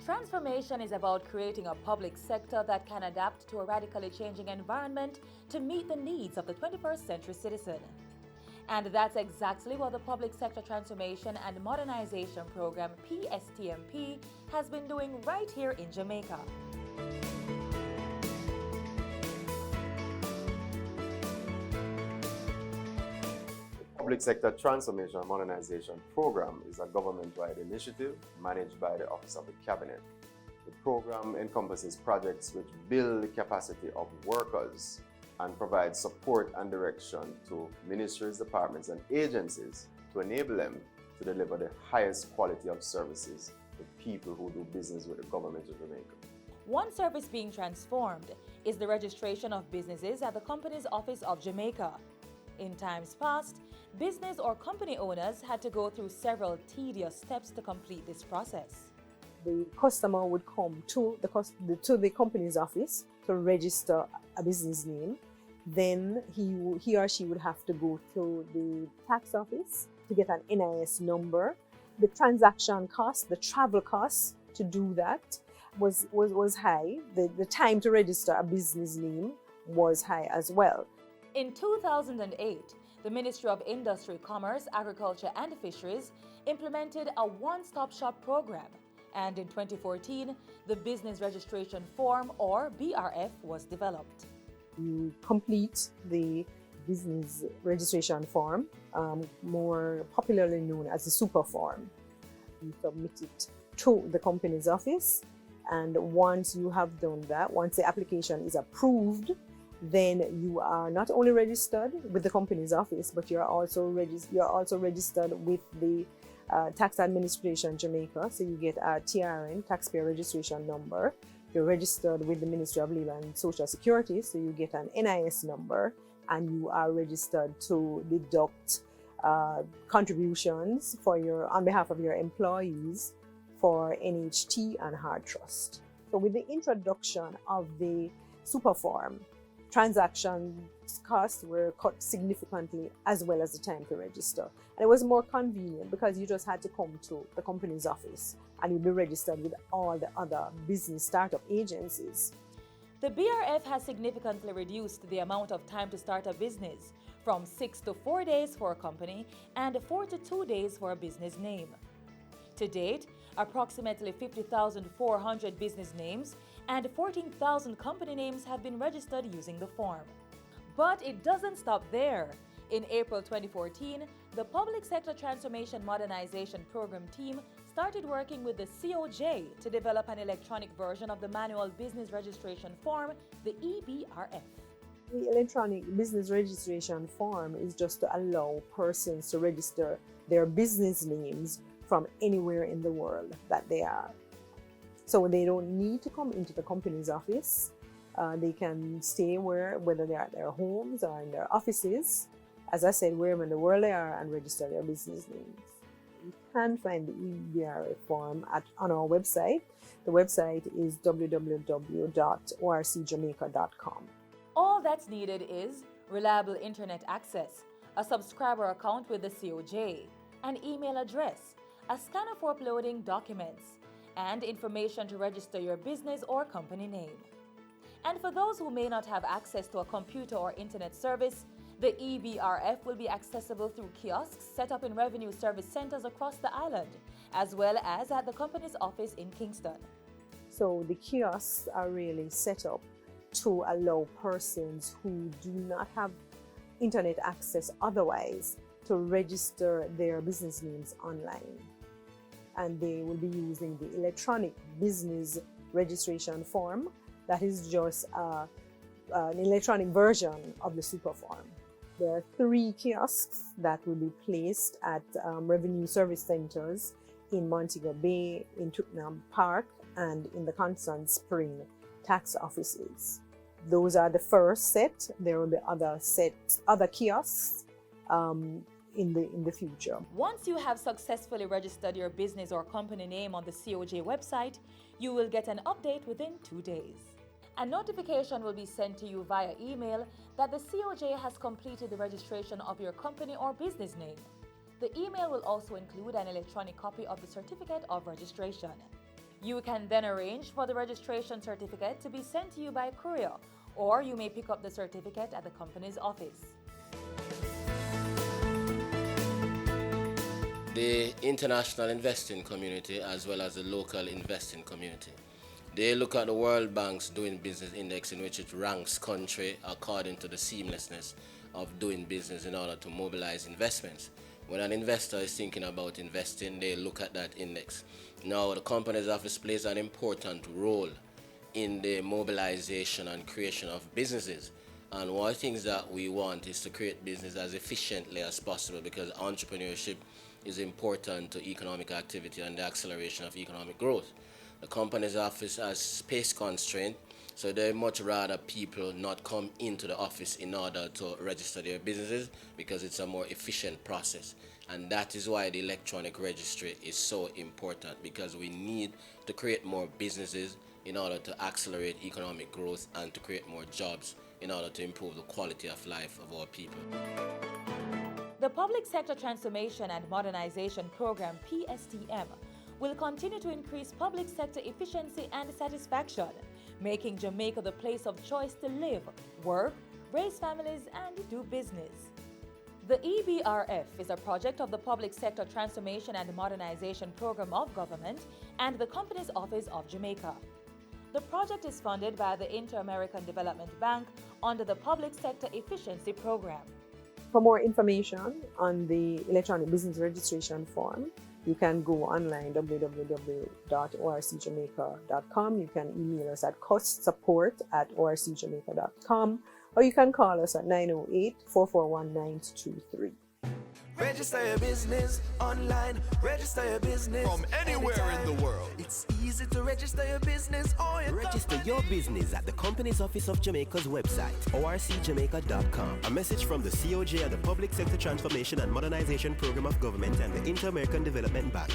Transformation is about creating a public sector that can adapt to a radically changing environment to meet the needs of the 21st century citizen. And that's exactly what the Public Sector Transformation and Modernization Program PSTMP has been doing right here in Jamaica. Public Sector Transformation and Modernization Program is a government-wide initiative managed by the Office of the Cabinet. The program encompasses projects which build the capacity of workers and provide support and direction to ministries, departments, and agencies to enable them to deliver the highest quality of services to people who do business with the government of Jamaica. One service being transformed is the registration of businesses at the Companies Office of Jamaica. In times past, business or company owners had to go through several tedious steps to complete this process. The customer would come to the company's office to register a business name. Then he or she would have to go to the tax office to get an NIS number. The transaction cost, the travel cost to do that was high. The time to register a business name was high as well. In 2008, the Ministry of Industry, Commerce, Agriculture and Fisheries implemented a one-stop-shop program. And in 2014, the Business Registration Form, or BRF, was developed. You complete the business registration form, more popularly known as the super form. You submit it to the company's office, and once you have done that, once the application is approved, then you are not only registered with the company's office, but you're also registered with the Tax Administration Jamaica. So you get a TRN, Taxpayer Registration Number. You're registered with the Ministry of Labour and Social Security, so you get an NIS number, and you are registered to deduct contributions on behalf of your employees for NHT and Hard Trust. So with the introduction of the super form, transaction costs were cut significantly, as well as the time to register. And it was more convenient because you just had to come to the company's office and you'd be registered with all the other business startup agencies. The BRF has significantly reduced the amount of time to start a business from 6 to 4 days for a company and 4 to 2 days for a business name. To date, approximately 50,400 business names and 14,000 company names have been registered using the form. But it doesn't stop there. In April 2014, the Public Sector Transformation Modernization Program team started working with the COJ to develop an electronic version of the manual business registration form, the EBRF. The electronic business registration form is just to allow persons to register their business names from anywhere in the world that they are. So they don't need to come into the company's office. They can stay whether they're at their homes or in their offices, as I said, wherever in the world they are, and register their business names. You can find the EBRF form on our website. The website is www.orcjamaica.com. All that's needed is reliable internet access, a subscriber account with the COJ, an email address, a scanner for uploading documents, and information to register your business or company name. And for those who may not have access to a computer or internet service, the EBRF will be accessible through kiosks set up in revenue service centers across the island, as well as at the company's office in Kingston. So the kiosks are really set up to allow persons who do not have internet access otherwise to register their business names online. And they will be using the electronic business registration form. That is just an electronic version of the super form. There are 3 kiosks that will be placed at revenue service centers in Montego Bay, in Twickenham Park, and in the Constant Spring tax offices. Those are the first set. There will be other kiosks in the future. Once you have successfully registered your business or company name on the COJ website, you will get an update within 2 days. A notification will be sent to you via email that the COJ has completed the registration of your company or business name. The email will also include an electronic copy of the certificate of registration. You can then arrange for the registration certificate to be sent to you by courier, or you may pick up the certificate at the company's office. The international investing community as well as the local investing community, they look at the World Bank's Doing Business Index, in which it ranks country according to the seamlessness of doing business in order to mobilize investments. When an investor is thinking about investing, they look at that index. Now, the company's office plays an important role in the mobilization and creation of businesses. And one of the things that we want is to create business as efficiently as possible, because entrepreneurship is important to economic activity and the acceleration of economic growth. The company's office has space constraint, so they much rather people not come into the office in order to register their businesses, because it's a more efficient process. And that is why the electronic registry is so important, because we need to create more businesses in order to accelerate economic growth and to create more jobs in order to improve the quality of life of our people. The Public Sector Transformation and Modernization Program, PSTM, will continue to increase public sector efficiency and satisfaction, making Jamaica the place of choice to live, work, raise families, and do business. The EBRF is a project of the Public Sector Transformation and Modernization Program of Government and the Company's Office of Jamaica. The project is funded by the Inter-American Development Bank under the Public Sector Efficiency Program. For more information on the electronic business registration form, you can go online, www.orcjamaica.com. You can email us at costsupport@orcjamaica.com, or you can call us at 908-441-9223. Register your business online. Register your business from anywhere anytime in the world. It's easy to register your business or your Register your business at the Company's Office of Jamaica's website, orcjamaica.com. A message from the COJ and the Public Sector Transformation and Modernization Program of Government and the Inter-American Development Bank.